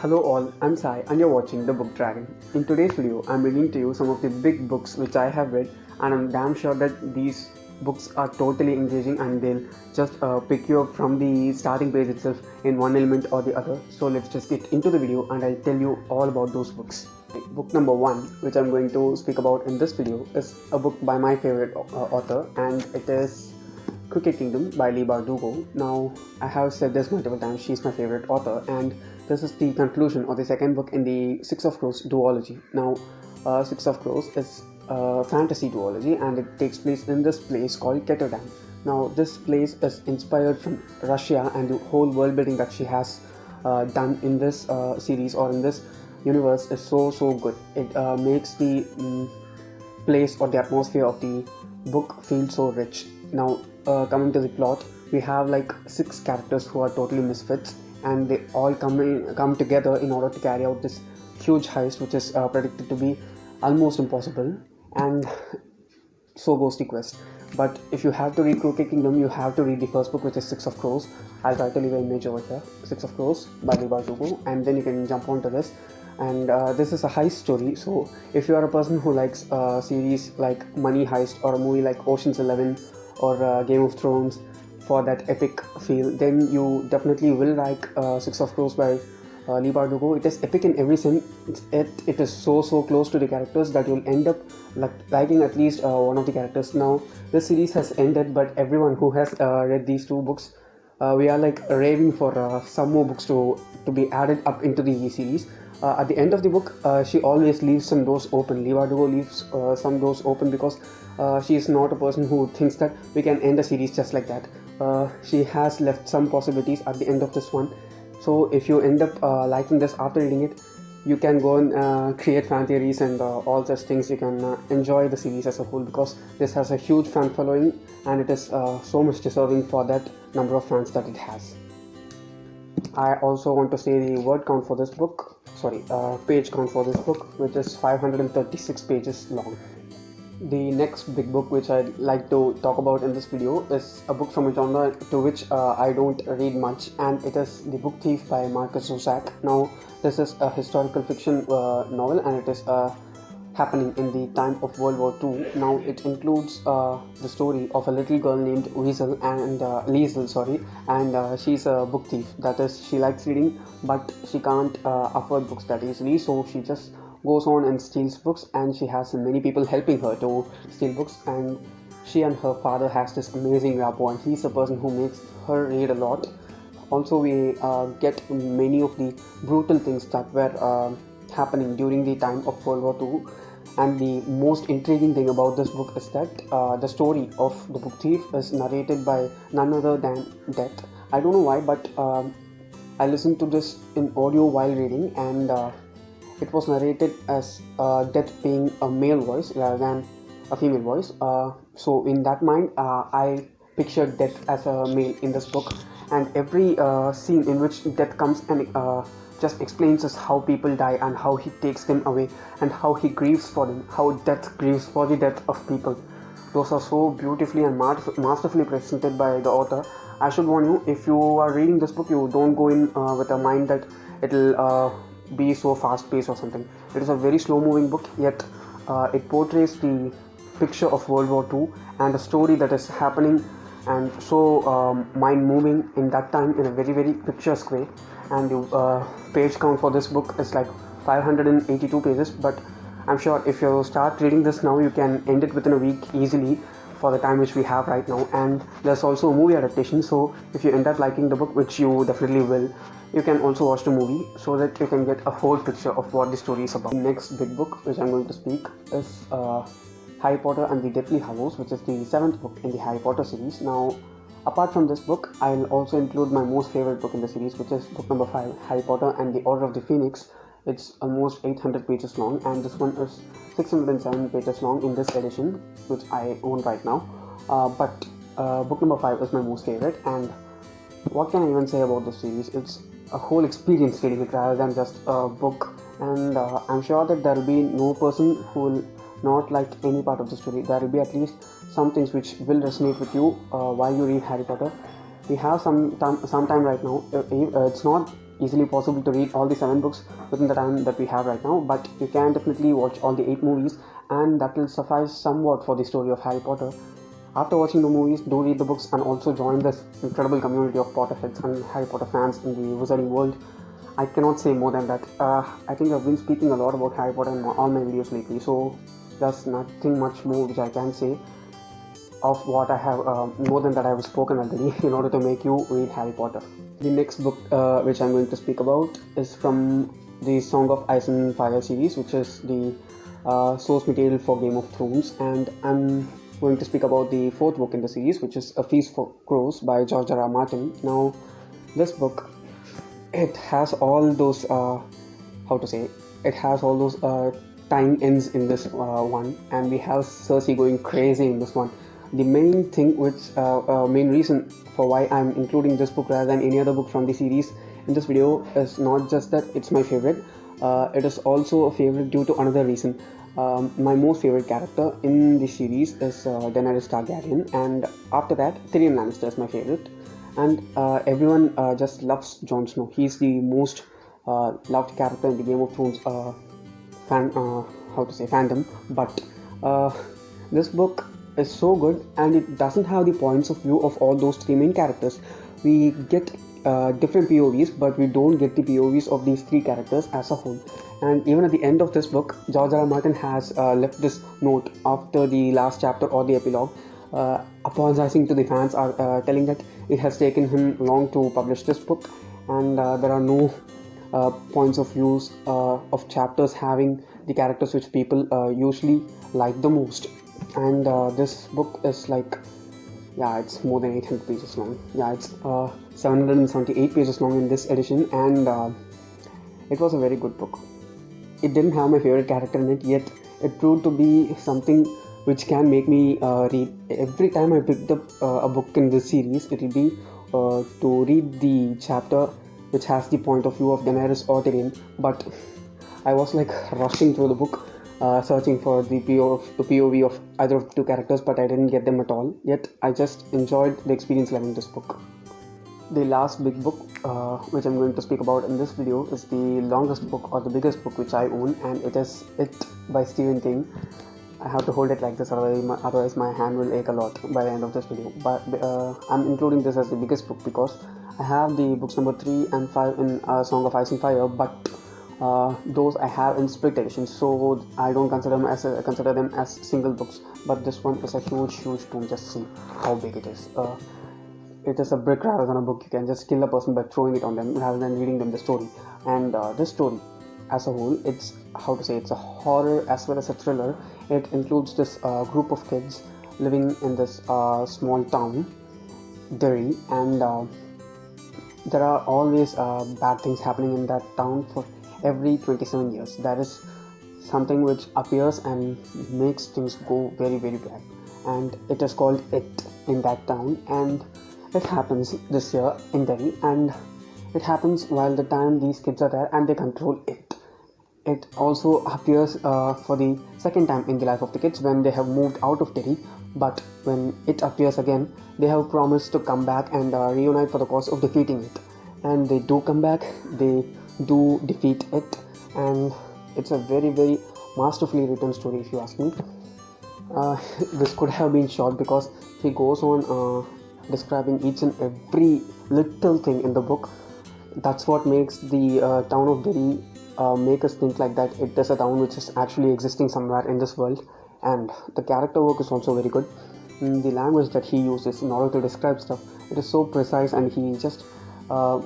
Hello all, I'm Sai and you're watching The Book Dragon. In today's video, I'm bringing to you some of the big books which I have read, and I'm damn sure that these books are totally engaging and they'll just pick you up from the starting page itself in one element or the other. So let's just get into the video and I'll tell you all about those books. Book number 1, which I'm going to speak about in this video, is a book by my favorite author, and it is Cricket Kingdom by Leigh Bardugo. Now, I have said this multiple times, she's my favorite author, and this is the conclusion of the second book in the Six of Crows duology. Now, Six of Crows is a fantasy duology and it takes place in this place called Ketterdam. Now, this place is inspired from Russia, and the whole world building that she has done in this series or in this universe is so good. It makes the place or the atmosphere of the book feel so rich. Now, coming to the plot, we have like 6 characters who are totally misfits, and they all come together in order to carry out this huge heist, which is predicted to be almost impossible, and so goes the quest. But if you have to read Cricket Kingdom, you have to read the first book, which is Six of Crows. I'll try to leave an image over here, Six of Crows by Leigh Bardugo, and then you can jump onto this. And this is a heist story, so if you are a person who likes a series like Money Heist or a movie like Ocean's 11 or Game of Thrones for that epic feel, then you definitely will like Six of Crows by Leigh Bardugo. It is epic in every sense. It is so close to the characters that you'll end up liking at least one of the characters. Now, this series has ended, but everyone who has read these 2 books, we are like raving for some more books to be added up into the series. At the end of the book, she always leaves some doors open. Leigh Bardugo leaves some doors open because she is not a person who thinks that we can end a series just like that. She has left some possibilities at the end of this one. So if you end up liking this after reading it, you can go and create fan theories and all such things. You can enjoy the series as a whole, because this has a huge fan following and it is so much deserving for that number of fans that it has. I also want to say the page count for this book, which is 536 pages long. The next big book which I'd like to talk about in this video is a book from a genre to which I don't read much, and it is The Book Thief by Markus Zusak. Now, this is a historical fiction novel, and it is happening in the time of World War II. Now, it includes the story of a little girl named Liesel, and she's a book thief. That is, she likes reading, but she can't afford books that easily, so she just goes on and steals books, and she has many people helping her to steal books, and she and her father has this amazing rapport, and he's the person who makes her read a lot. Also, we get many of the brutal things that were happening during the time of World War II. And the most intriguing thing about this book is that the story of the book thief is narrated by none other than Death. I don't know why, but I listened to this in audio while reading, and it was narrated as Death being a male voice rather than a female voice. So in that mind, I pictured Death as a male in this book, and every scene in which Death comes and just explains us how people die and how he takes them away and how he grieves for them, how Death grieves for the death of people. Those are so beautifully and masterfully presented by the author. I should warn you, if you are reading this book, you don't go in with a mind that it'll be so fast paced or something. It is a very slow moving book, yet it portrays the picture of World War II and the story that is happening, and so mind moving in that time in a very picturesque way. And the page count for this book is like 582 pages, but I'm sure if you start reading this now, you can end it within a week easily for the time which we have right now. And there's also a movie adaptation, so if you end up liking the book, which you definitely will, you can also watch the movie so that you can get a whole picture of what the story is about. The next big book which I'm going to speak is Harry Potter and the Deathly Hallows, which is the 7th book in the Harry Potter series. Now, apart from this book, I'll also include my most favorite book in the series, which is book number 5, Harry Potter and the Order of the Phoenix. It's almost 800 pages long, and this one is 607 pages long in this edition, which I own right now. But book number 5 is my most favorite, and what can I even say about this series? It's a whole experience reading it rather than just a book, and I'm sure that there will be no person who will not like any part of the story. There will be at least some things which will resonate with you while you read Harry Potter. We have some time right now. It's not easily possible to read all the 7 books within the time that we have right now, but you can definitely watch all the 8 movies, and that will suffice somewhat for the story of Harry Potter. After watching the movies, do read the books and also join this incredible community of Potterheads and Harry Potter fans in the Wizarding world. I cannot say more than that. I think I've been speaking a lot about Harry Potter in all my videos lately, so there's nothing much more which I can say of what I have, more than that I have spoken already in order to make you read Harry Potter. The next book which I'm going to speak about is from the Song of Ice and Fire series, which is the source material for Game of Thrones, and I'm going to speak about the 4th book in the series, which is A Feast for Crows by George R. R. Martin. Now, this book, it has all those tying ends in this one, and we have Cersei going crazy in this one. The main thing main reason for why I'm including this book rather than any other book from the series in this video is not just that it's my favorite, it is also a favorite due to another reason. My most favorite character in the series is Daenerys Targaryen, and after that Tyrion Lannister is my favorite, and everyone just loves Jon Snow. He's the most loved character in the Game of Thrones fandom, but this book is so good, and it doesn't have the points of view of all those 3 main characters. We get different POVs, but we don't get the POVs of these 3 characters as a whole. And even at the end of this book, George R. R. Martin has left this note after the last chapter or the epilogue, apologizing to the fans, telling that it has taken him long to publish this book, and there are no points of views of chapters having the characters which people usually like the most. And this book is it's more than 800 pages long. It's 778 pages long in this edition, and it was a very good book. It didn't have my favorite character in it, yet it proved to be something which can make me read. Every time I picked up a book in this series, it will be to read the chapter which has the point of view of Daenerys or Tyrion, but I was rushing through the book, searching for the POV of either of the 2 characters, but I didn't get them at all. Yet I just enjoyed the experience learning this book. The last big book which I'm going to speak about in this video is the longest book or the biggest book which I own, and it is It by Stephen King. I have to hold it like this, otherwise my hand will ache a lot by the end of this video. But I'm including this as the biggest book because I have the books number 3 and 5 in Song of Ice and Fire, but those I have in split editions, so I don't consider them as single books. But this one is a huge tome. Just see how big it is. It is a brick rather than a book. You can just kill a person by throwing it on them rather than reading them the story. And this story as a whole, it's a horror as well as a thriller. It includes this group of kids living in this small town, Derry, and there are always bad things happening in that town for every 27 years. That is something which appears and makes things go very bad, and it is called It in that town, and it happens this year in Delhi, and it happens while the time these kids are there and they control it. It also appears for the second time in the life of the kids when they have moved out of Delhi, but when it appears again, they have promised to come back and reunite for the cause of defeating it, and they do come back, they do defeat it, and it's a very masterfully written story if you ask me. This could have been short because he goes on describing each and every little thing in the book. That's what makes the town of Delhi make us think like that it is a town which is actually existing somewhere in this world. And the character work is also very good. The language that he uses in order to describe stuff, it is so precise, and he just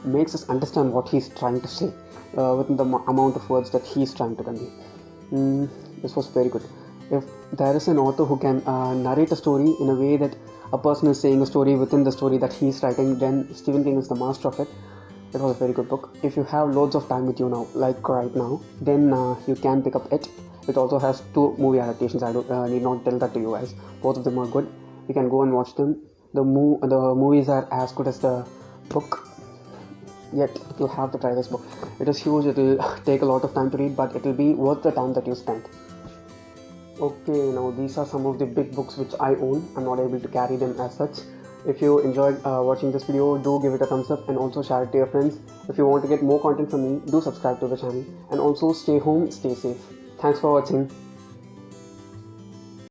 makes us understand what he's trying to say within the amount of words that he's trying to convey. This was very good. If there is an author who can narrate a story in a way that a person is saying a story within the story that he's writing, then Stephen King is the master of it. It was a very good book. If you have loads of time with you now, like right now, then you can pick up it. It also has 2 movie adaptations. I need not tell that to you guys. Both of them are good. You can go and watch them. The movies are as good as the book. Yet you have to try this book. It is huge. It will take a lot of time to read, but it will be worth the time that you spend. Okay, now these are some of the big books which I own. I'm not able to carry them as such. If you enjoyed watching this video, do give it a thumbs up and also share it to your friends. If you want to get more content from me, do subscribe to the channel, and also stay home, stay safe. Thanks for watching.